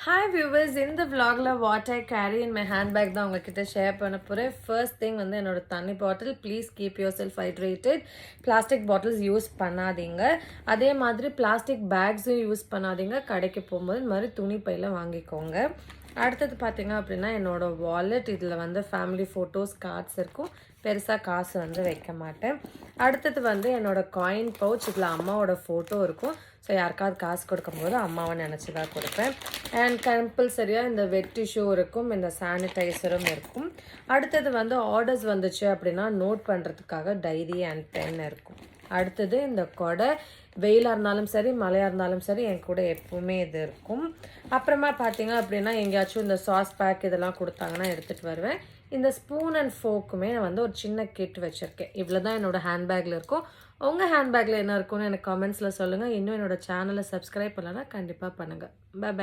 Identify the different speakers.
Speaker 1: Hi viewers, இந்த vlogல what I carry in my handbag தான் உங்ககிட்ட ஷேர் பண்ண போகிறேன். ஃபர்ஸ்ட் திங் வந்து என்னோட தண்ணி bottle. Please keep yourself hydrated. Plastic bottles use பண்ணாதீங்க. அதே மாதிரி பிளாஸ்டிக் பேக்ஸும் யூஸ் பண்ணாதீங்க. கடைக்கு போகும்போது இந்த மாதிரி துணி பையில் வாங்கிக்கோங்க. அடுத்தது பார்த்தீங்க அப்படின்னா என்னோடய வாலெட். இதில் வந்து ஃபேமிலி ஃபோட்டோஸ், கார்ட்ஸ் இருக்கும். பெருசாக காசு வந்து வைக்க மாட்டேன். அடுத்தது வந்து என்னோடய காயின் பவுச். இதில் அம்மாவோட ஃபோட்டோ இருக்கும். ஸோ யாருக்காவது காசு கொடுக்கும்போது அம்மாவை நினச்சி தான் கொடுப்பேன். அண்ட் கம்பல்சரியாக இந்த வெட் டிஷ்யூ இருக்கும், இந்த சானிடைசரும் இருக்கும். அடுத்தது வந்து ஆர்டர்ஸ் வந்துச்சு அப்படின்னா நோட் பண்ணுறதுக்காக டைரி அண்ட் பென் இருக்கும். அடுத்தது இந்த கொடை. வெயிலாக இருந்தாலும் சரி, மழையாக இருந்தாலும் சரி, என் கூட எப்பவுமே இது இருக்கும். அப்புறமா பார்த்தீங்க அப்படின்னா எங்கேயாச்சும் இந்த சாஸ் பேக் இதெல்லாம் கொடுத்தாங்கன்னா எடுத்துகிட்டு வருவேன். இந்த ஸ்பூன் அண்ட் ஃபோக்குமே நான் வந்து ஒரு சின்ன கிட் வச்சுருக்கேன். இவ்வளோ தான் என்னோடய ஹேண்ட்பேக்கில் இருக்கும். உங்கள் ஹேண்ட்பேக்கில் என்ன இருக்கும்னு எனக்கு கமெண்ட்ஸில் சொல்லுங்கள். இன்னும் என்னோடய சேனலை சப்ஸ்கிரைப் பண்ணலன்னா கண்டிப்பாக பண்ணுங்கள். Bye by.